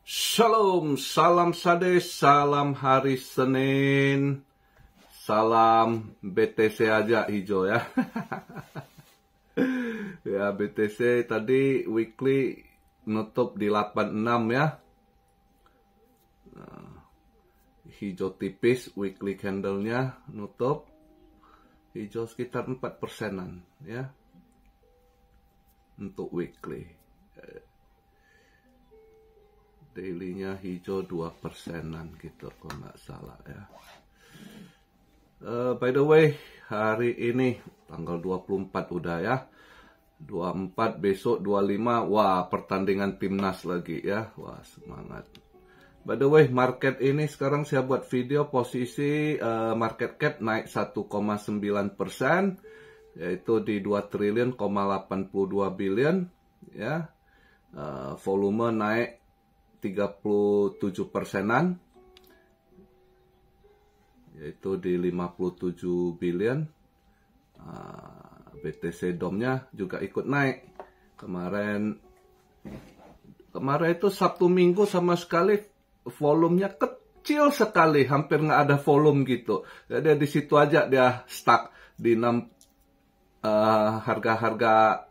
Shalom, salam sade, salam hari Senin, salam BTC aja hijau ya. Ya BTC tadi weekly nutup di 86 ya. Hijau tipis weekly candlenya nutup hijau sekitar 4%-an ya untuk weekly. Dailynya hijau 2%-an gitu kalau nggak salah ya. By the way, hari ini tanggal 24 udah ya. 24 besok 25, wah pertandingan timnas lagi ya. Wah semangat. By the way, market ini sekarang saya buat video posisi market cap naik 1,9%, yaitu di 2 triliun,82 billion ya. Volume naik 37%-an, yaitu di 57 billion. BTC DOM-nya juga ikut naik. Kemarin itu Sabtu Minggu sama sekali volumenya kecil sekali, hampir nggak ada volume gitu. Jadi di situ aja dia stuck di 6 harga-harga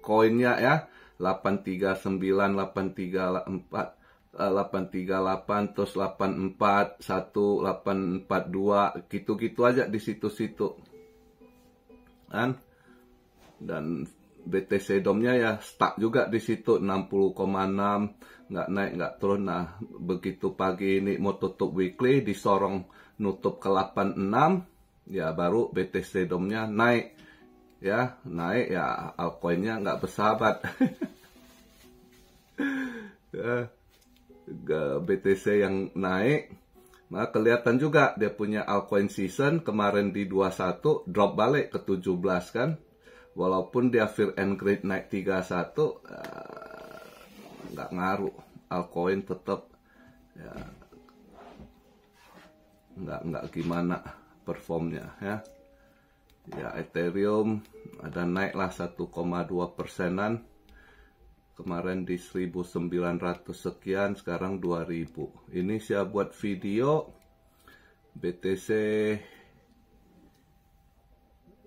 koinnya ya. 839, 834, 838, terus 84, 1, 842, gitu-gitu aja di situ-situ. Kan? Dan BTC DOM-nya ya stuck juga di situ 60,6, nggak naik nggak turun. Nah, begitu pagi ini mau tutup weekly disorong nutup ke 86, ya baru BTC DOM-nya naik. Ya, naik ya altcoin-nya nggak bersahabat. Ya, BTC yang naik, nah kelihatan juga dia punya altcoin season kemarin di 21 drop balik ke 17 kan, walaupun dia fear and greed naik 31, nggak ngaruh, altcoin tetap ya nggak gimana performnya ya. Ya Ethereum ada naik lah 1,2%-an. Kemarin di 1900 sekian, sekarang 2000. Ini saya buat video BTC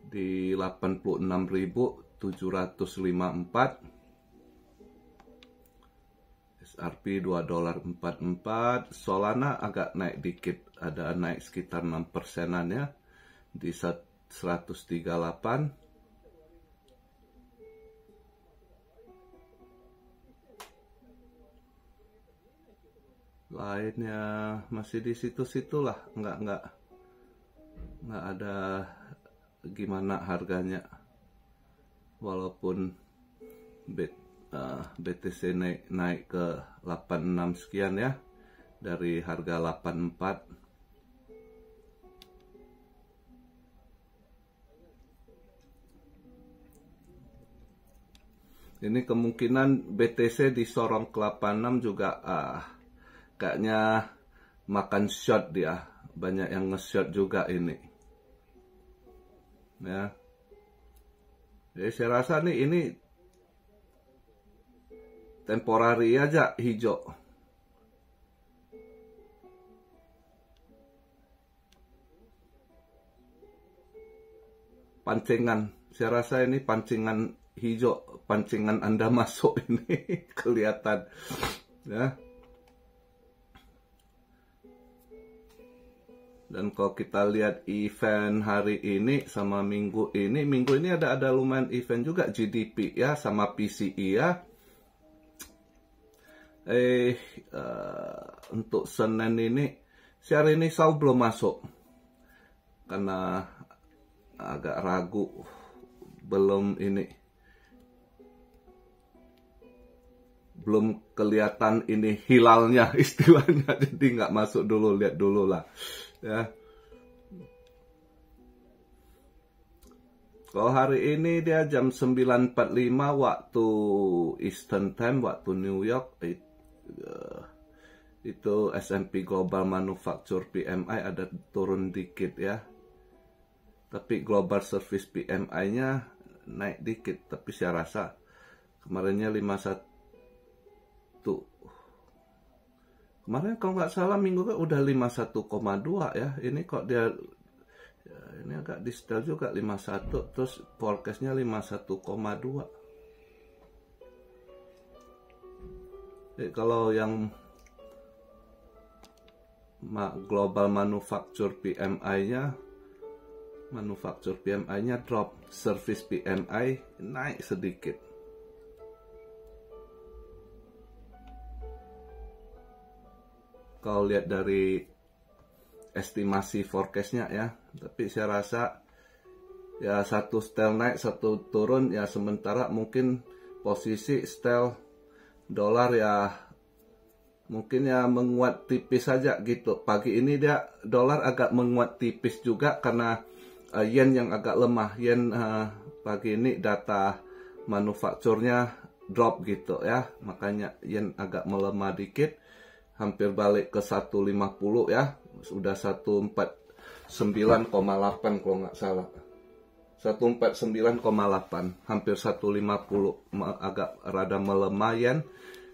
di 86.754. SRP $2.44. Solana agak naik dikit, ada naik sekitar 6%-an ya, di 138. Lainnya masih di situ-situ lah, nggak ada gimana harganya, walaupun BTC naik ke 86 sekian ya dari harga 84. Ini kemungkinan BTC disorong ke 86 juga kayaknya makan short dia. Banyak yang nge-short juga ini. Ya. Jadi saya rasa nih ini temporary aja hijau. Pancingan. Saya rasa ini pancingan hijau, pancingan Anda masuk ini kelihatan ya. Dan kalau kita lihat event hari ini sama minggu ini ada lumayan event juga, GDP ya sama PCE ya. Untuk Senin ini hari ini saya belum masuk karena agak ragu, belum kelihatan ini hilalnya istilahnya, jadi nggak masuk dulu, lihat dulu lah ya. Kalau hari ini dia jam 9.45 waktu Eastern Time, waktu New York, itu S&P Global Manufacture PMI ada turun dikit ya, tapi Global Service PMI-nya naik dikit, tapi saya rasa kemarinnya 51 Kemarin kalau nggak salah minggu kan udah 51,2 ya. Ini kok dia ini agak di setel juga 51, terus forecastnya 51,2. Jadi kalau yang global manufacture PMI-nya drop, service PMI naik sedikit. Kalau lihat dari estimasi forecastnya ya, tapi saya rasa ya satu setel naik, satu turun ya, sementara mungkin posisi setel dolar ya mungkin ya menguat tipis saja gitu. Pagi ini dia dolar agak menguat tipis juga karena yen yang agak lemah. Yen pagi ini data manufakturnya drop gitu ya, makanya yen agak melemah dikit, hampir balik ke 150 ya, sudah 149,8 kalau nggak salah. 149,8, hampir 150, agak rada melemah yen.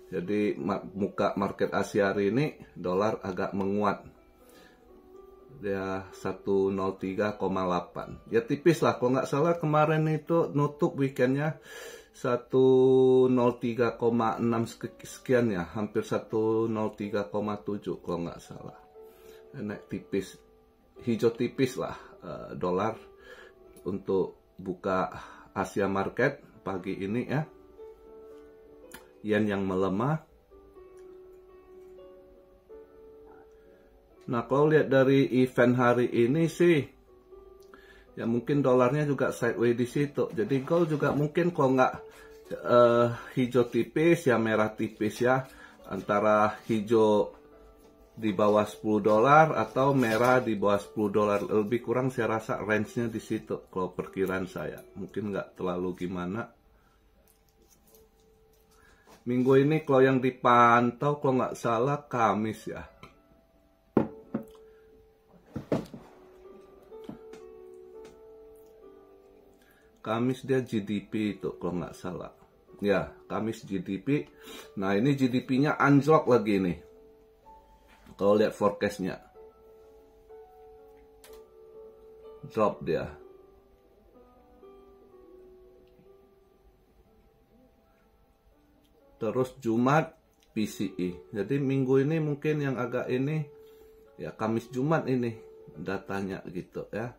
Jadi muka market Asia hari ini dolar agak menguat. Dia 103,8. Ya tipis lah, kalau nggak salah kemarin itu nutup weekendnya 103,6 sekian ya, hampir 103,7 kalau nggak salah. Naik tipis, hijau tipis lah dolar untuk buka Asia market pagi ini ya. Yen yang melemah. Nah, kalau lihat dari event hari ini sih, ya mungkin dolarnya juga sideways di situ. Jadi gold juga mungkin kalau nggak hijau tipis ya merah tipis ya, antara hijau di bawah $10 atau merah di bawah $10. Lebih kurang saya rasa range-nya di situ kalau perkiraan saya. Mungkin nggak terlalu gimana. Minggu ini kalau yang dipantau kalau nggak salah Kamis ya. Kamis dia GDP itu kalau nggak salah. Ya, Kamis GDP. Nah, ini GDP-nya anjlok lagi nih. Kalau lihat forecast-nya. Drop dia. Terus Jumat PCE. Jadi minggu ini mungkin yang agak ini ya Kamis Jumat ini datanya gitu ya.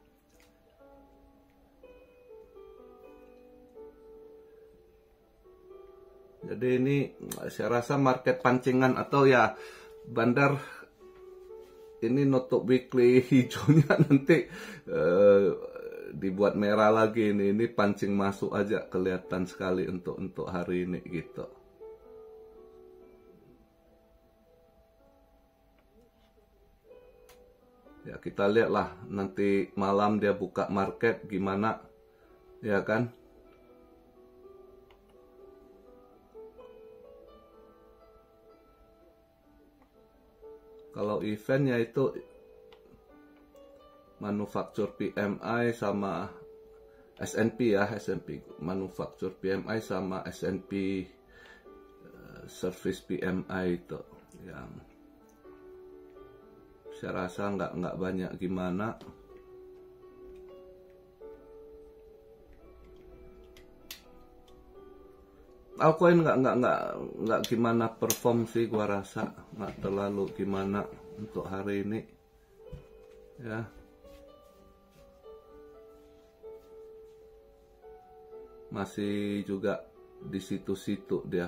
Jadi ini saya rasa market pancingan atau ya bandar ini nutup weekly hijaunya nanti dibuat merah lagi ini pancing masuk aja, kelihatan sekali untuk hari ini gitu. Ya kita lihatlah nanti malam dia buka market gimana, ya kan? Kalau eventnya itu manufaktur PMI sama S&P ya, S&P manufaktur PMI sama S&P service PMI itu yang saya rasa nggak banyak gimana. Altcoin nggak gimana perform sih, gua rasa nggak terlalu gimana untuk hari ini ya. Masih juga di situ-situ dia,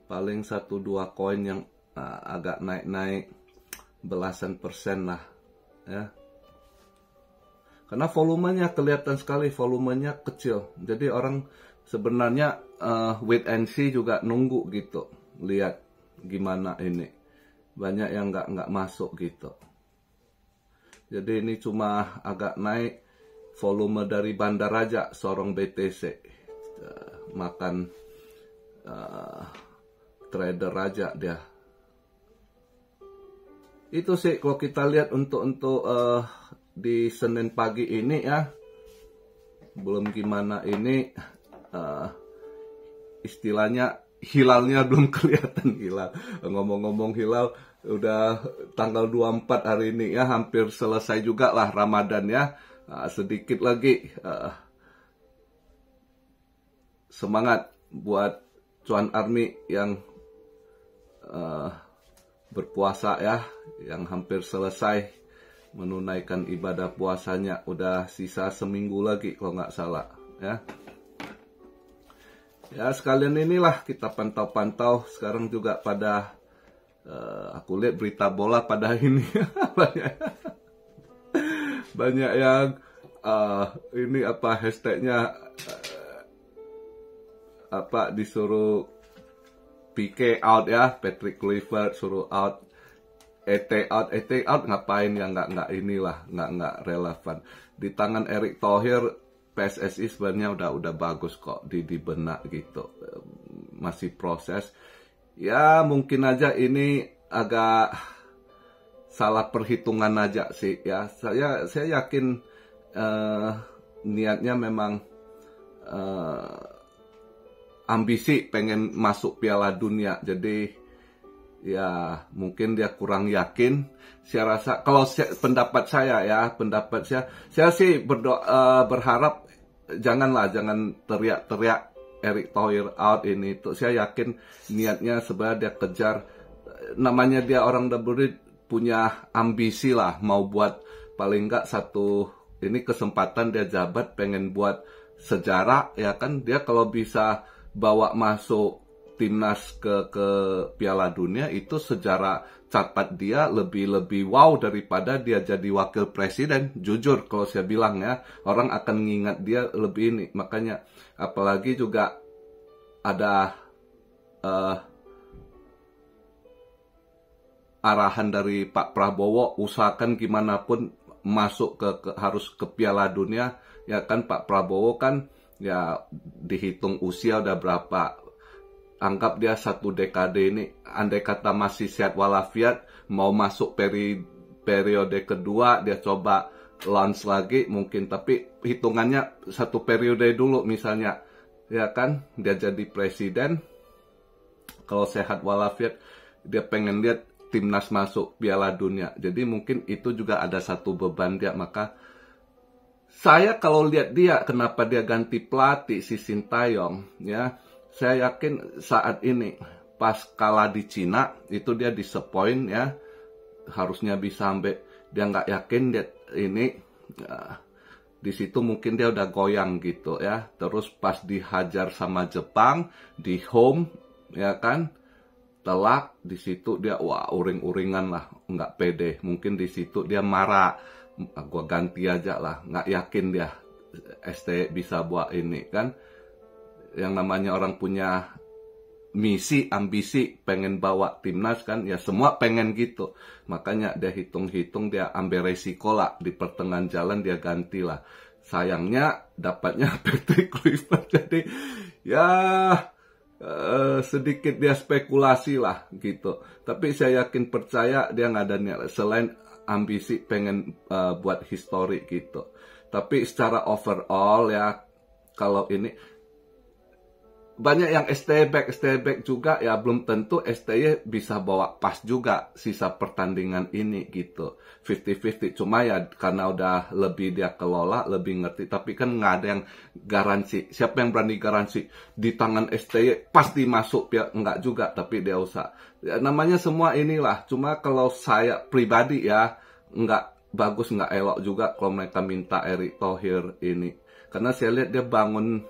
paling 1-2 koin yang agak naik-naik belasan persen lah ya, karena volumenya kelihatan sekali, volumenya kecil. Jadi orang sebenarnya wait and see juga nunggu gitu, lihat gimana ini. Banyak yang nggak masuk gitu. Jadi ini cuma agak naik volume dari bandar aja, sorong BTC makan trader aja dia. Itu sih kalau kita lihat untuk di Senin pagi ini ya. Belum gimana ini istilahnya hilalnya belum kelihatan hilal. Ngomong-ngomong hilal, udah tanggal 24 hari ini ya, hampir selesai juga lah Ramadan ya. Sedikit lagi, semangat buat Cuan Army yang berpuasa ya, yang hampir selesai menunaikan ibadah puasanya. Udah sisa seminggu lagi kalau nggak salah ya. Ya sekalian inilah kita pantau-pantau. Sekarang juga pada aku lihat berita bola pada ini banyak yang ini apa hashtagnya apa disuruh PK out ya, Patrick Kluivert suruh out, ET out ngapain ya, nggak inilah, nggak relevan. Di tangan Erick Thohir PSSI sebenarnya udah bagus kok di benak gitu, masih proses. Ya mungkin aja ini agak salah perhitungan aja sih ya. Saya yakin niatnya memang ambisi pengen masuk Piala Dunia. Jadi ya mungkin dia kurang yakin. Saya rasa kalau pendapat saya sih berharap jangan teriak-teriak Erick Thohir out ini. Tuh saya yakin niatnya sebenarnya dia kejar, namanya dia orang double punya ambisi lah, mau buat paling enggak satu ini kesempatan dia jabat, pengen buat sejarah ya kan. Dia kalau bisa bawa masuk timnas ke Piala Dunia, itu sejarah catat dia lebih wow daripada dia jadi wakil presiden. Jujur kalau saya bilang ya, orang akan ngingat dia lebih ini. Makanya apalagi juga ada arahan dari Pak Prabowo, usahakan gimana pun masuk harus ke Piala Dunia ya kan. Pak Prabowo kan ya dihitung usia udah berapa, anggap dia 1 dekade ini, andai kata masih sehat walafiat, mau masuk periode kedua, dia coba launch lagi mungkin, tapi hitungannya 1 periode dulu misalnya ya kan, dia jadi presiden. Kalau sehat walafiat, dia pengen lihat timnas masuk Piala Dunia. Jadi mungkin itu juga ada satu beban dia. Maka saya kalau lihat dia, kenapa dia ganti pelatih si Sintayong ya, saya yakin saat ini pas kalah di Cina itu dia disappoint ya, harusnya bisa sampai dia nggak yakin dia ini di situ mungkin dia udah goyang gitu ya. Terus pas dihajar sama Jepang di home ya kan, telak, di situ dia wah uring-uringan lah, nggak pede. Mungkin di situ dia marah, gua ganti aja lah, nggak yakin dia ST bisa buat ini kan. Yang namanya orang punya misi, ambisi, pengen bawa timnas kan, ya semua pengen gitu. Makanya dia hitung-hitung, dia ambil resiko lah, di pertengahan jalan dia ganti lah. Sayangnya dapatnya Patrick Kluivert, jadi ya sedikit dia spekulasi lah gitu. Tapi saya yakin percaya dia nggak ada niat selain ambisi pengen buat histori gitu. Tapi secara overall ya, kalau ini banyak yang STY back juga ya, belum tentu STY bisa bawa pas juga sisa pertandingan ini gitu. 50-50, cuma ya karena udah lebih dia kelola, lebih ngerti. Tapi kan nggak ada yang garansi. Siapa yang berani garansi di tangan STY pasti masuk ya? Nggak juga, tapi dia usah ya, namanya semua inilah. Cuma kalau saya pribadi ya, nggak bagus, nggak elok juga kalau mereka minta Erick Thohir ini. Karena saya lihat dia bangun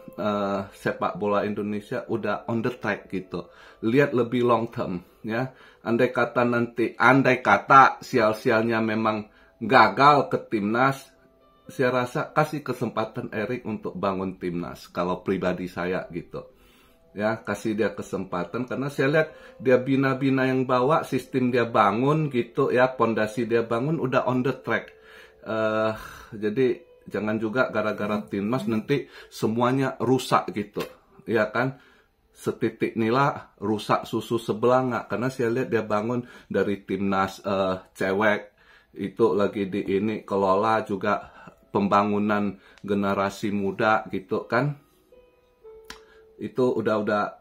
sepak bola Indonesia udah on the track gitu. Lihat lebih long term ya. Andai kata sial-sialnya memang gagal ke timnas, saya rasa kasih kesempatan Erick untuk bangun timnas. Kalau pribadi saya gitu. Ya, kasih dia kesempatan karena saya lihat dia bina-bina yang bawa, sistem dia bangun gitu ya, pondasi dia bangun udah on the track. Jadi jangan juga gara-gara timnas nanti semuanya rusak gitu, ya kan? Setitik nila rusak susu sebelah nggak? Karena saya lihat dia bangun dari timnas cewek itu lagi di ini kelola juga pembangunan generasi muda gitu kan? Itu udah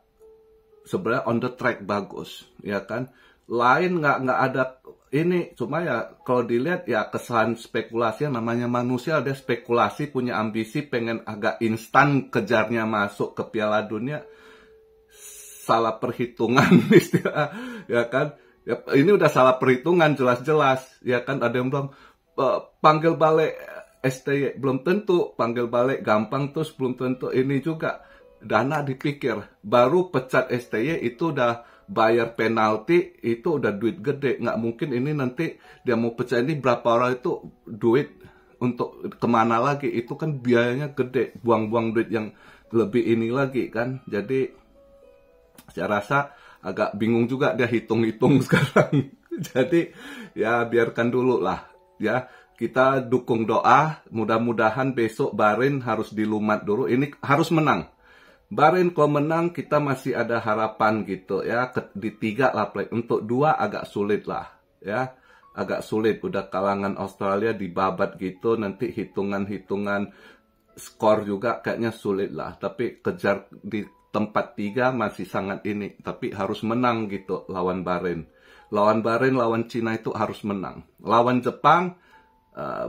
sebenarnya on the track bagus, ya kan. Lain nggak ada ini, cuma ya kalau dilihat ya kesan spekulasi, namanya manusia ada spekulasi, punya ambisi, pengen agak instan kejarnya masuk ke Piala Dunia, salah perhitungan istilah, ya kan. Ya, ini udah salah perhitungan jelas-jelas, ya kan. Ada yang bilang panggil balik STY belum tentu, panggil balik gampang terus belum tentu ini juga. Dana dipikir, baru pecat STY itu udah bayar penalti, itu udah duit gede. Nggak mungkin ini nanti dia mau pecah ini berapa orang, itu duit untuk kemana lagi, itu kan biayanya gede, buang-buang duit yang lebih ini lagi kan. Jadi saya rasa agak bingung juga dia hitung-hitung sekarang. Jadi ya biarkan dulu lah ya, kita dukung doa, mudah-mudahan besok Bahrain harus dilumat dulu, ini harus menang. Bahrain kalau menang kita masih ada harapan gitu ya, di 3 lah play. Untuk 2 agak sulit lah ya, agak sulit. Udah kalangan Australia dibabat gitu, nanti hitungan-hitungan skor juga kayaknya sulit lah. Tapi kejar di tempat 3 masih sangat ini, tapi harus menang gitu lawan Bahrain. Lawan Bahrain, lawan Cina itu harus menang. Lawan Jepang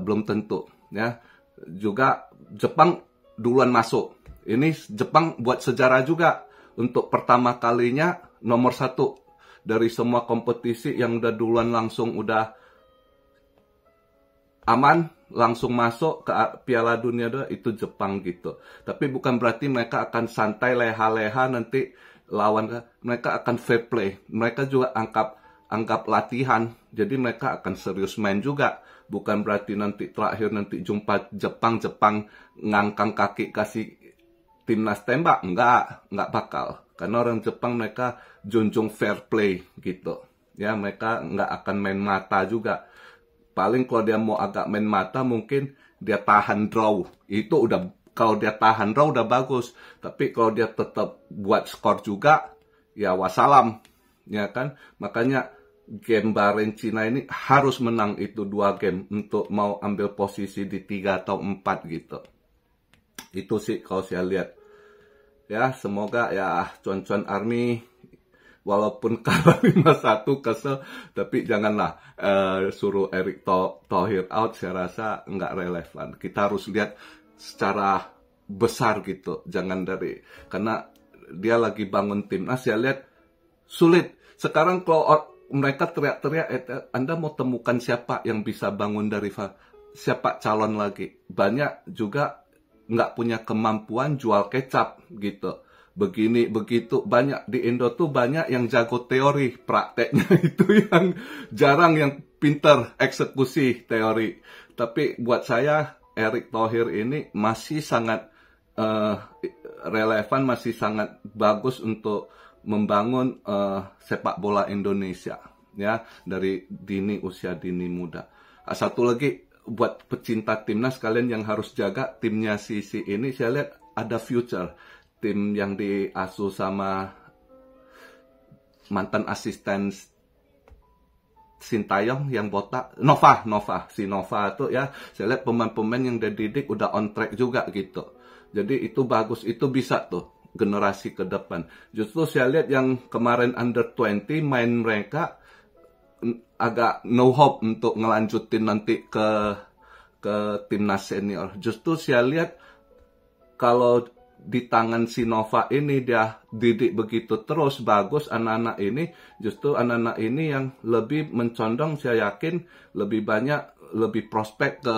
belum tentu ya. Juga Jepang duluan masuk. Ini Jepang buat sejarah juga. Untuk pertama kalinya nomor 1 dari semua kompetisi yang udah duluan langsung udah aman, langsung masuk ke Piala Dunia itu Jepang gitu. Tapi bukan berarti mereka akan santai leha-leha nanti lawan. Mereka akan fair play. Mereka juga anggap latihan. Jadi mereka akan serius main juga. Bukan berarti nanti terakhir nanti jumpa Jepang ngangkang kaki kasih timnas tembak, nggak bakal. Karena orang Jepang mereka junjung fair play gitu. Ya, mereka nggak akan main mata juga. Paling kalau dia mau agak main mata mungkin dia tahan draw. Itu udah, kalau dia tahan draw udah bagus. Tapi kalau dia tetap buat skor juga, ya wassalam. Ya kan? Makanya game Bahrain Cina ini harus menang itu 2 game untuk mau ambil posisi di 3 atau 4 gitu. Itu sih kalau saya lihat. Ya, semoga ya Cuan-Cuan Army walaupun kalah 5-1 kesel, tapi janganlah suruh Erick Thohir out, saya rasa nggak relevan. Kita harus lihat secara besar gitu, jangan karena dia lagi bangun timnas, saya lihat sulit. Sekarang kalau mereka teriak-teriak, Anda mau temukan siapa yang bisa bangun dari siapa calon lagi. Banyak juga nggak punya kemampuan jual kecap gitu. Begini, begitu. Banyak di Indo tuh banyak yang jago teori, prakteknya itu yang jarang yang pinter eksekusi teori. Tapi buat saya, Erick Thohir ini masih sangat relevan, masih sangat bagus untuk membangun sepak bola Indonesia. Ya, dari usia dini muda. Satu lagi, buat pecinta timnas kalian yang harus jaga timnya Sisi ini, saya lihat ada future. Tim yang diasuh sama mantan asisten Sintayong yang botak, Nova tuh ya, saya lihat pemain-pemain yang dididik udah on track juga gitu. Jadi itu bagus, itu bisa tuh generasi ke depan. Justru saya lihat yang kemarin under 20 main mereka agak no hope untuk ngelanjutin nanti ke timnas senior. Justru saya lihat kalau di tangan si Nova ini dia didik begitu terus bagus anak-anak ini, justru anak-anak ini yang lebih mencondong, saya yakin lebih banyak, lebih prospek ke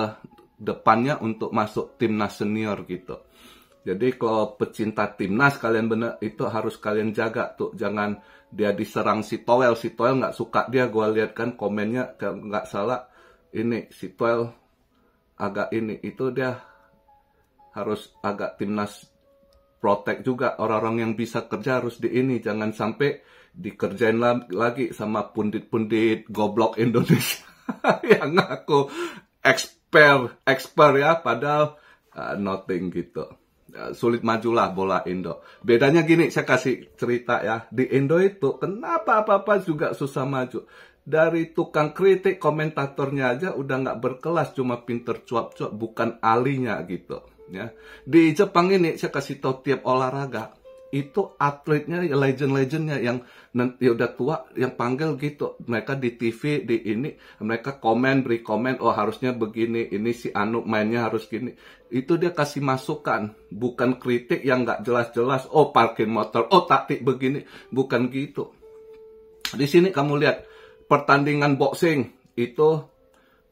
depannya untuk masuk timnas senior gitu. Jadi kalau pecinta timnas kalian bener, itu harus kalian jaga tuh, jangan dia diserang si Toel nggak suka dia, gue lihat kan komennya nggak salah, ini si Toel agak ini, itu dia harus agak timnas protect juga, orang-orang yang bisa kerja harus di ini, jangan sampai dikerjain lagi sama pundit-pundit goblok Indonesia yang ngaku expert ya, padahal nothing gitu. Sulit majulah bola Indo. Bedanya gini, saya kasih cerita ya. Di Indo itu kenapa apa-apa juga susah maju. Dari tukang kritik, komentatornya aja udah nggak berkelas, cuma pinter cuap-cuap, bukan ahlinya gitu. Ya. Di Jepang ini saya kasih tahu tiap olahraga itu atletnya, legend-legendnya yang ya udah tua, yang panggil gitu. Mereka di TV, di ini, mereka beri komen, oh harusnya begini, ini si Anu mainnya harus gini. Itu dia kasih masukan, bukan kritik yang nggak jelas-jelas, oh parkir motor, oh taktik begini, bukan gitu. Di sini kamu lihat, pertandingan boxing, itu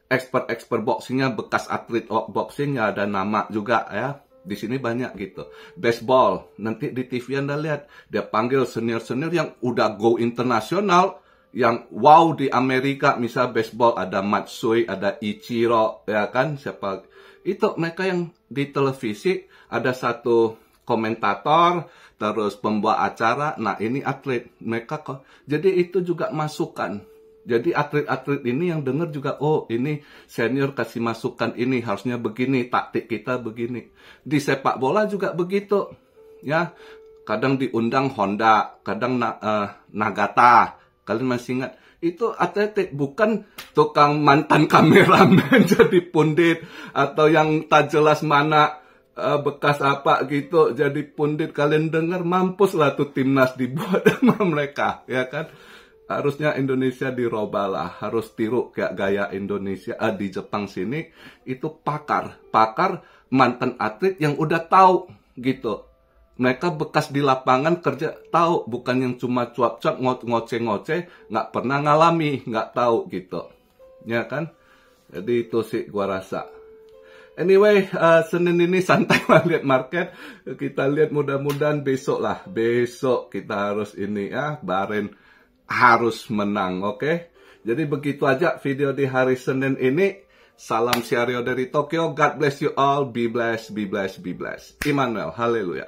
expert boxingnya, bekas atlet boxingnya ada nama juga ya. Di sini banyak gitu. Baseball, nanti di TV Anda lihat, dia panggil senior-senior yang udah go internasional, yang wow di Amerika, misal baseball ada Matsui, ada Ichiro, ya kan, siapa itu mereka yang di televisi ada satu komentator, terus pembawa acara, nah ini atlet mereka kok. Jadi itu juga masukan. Jadi atlet-atlet ini yang dengar juga, oh ini senior kasih masukan ini, harusnya begini, taktik kita begini. Di sepak bola juga begitu. Ya, kadang diundang Honda, kadang Nagata. Kalian masih ingat? Itu atletik, bukan tukang mantan kameramen jadi pundit, atau yang tak jelas mana bekas apa gitu jadi pundit. Kalian dengar, mampuslah tuh timnas dibuat sama mereka, ya kan? Harusnya Indonesia dirubah lah, harus tiru kayak gaya Indonesia di Jepang sini, itu pakar mantan atlet yang udah tahu gitu. Mereka bekas di lapangan kerja tahu, bukan yang cuma cuap-cuap ngoceh-ngoceh, nggak pernah ngalami, nggak tahu gitu. Ya kan? Jadi itu sih gua rasa. Anyway, Senin ini santai lah lihat market. Kita lihat mudah-mudahan besok lah. Besok kita harus ini ya, Bahrain harus menang, oke? Jadi begitu aja video di hari Senin ini. Salam Syario dari Tokyo. God bless you all. Be blessed, be blessed, be blessed. Immanuel, haleluya.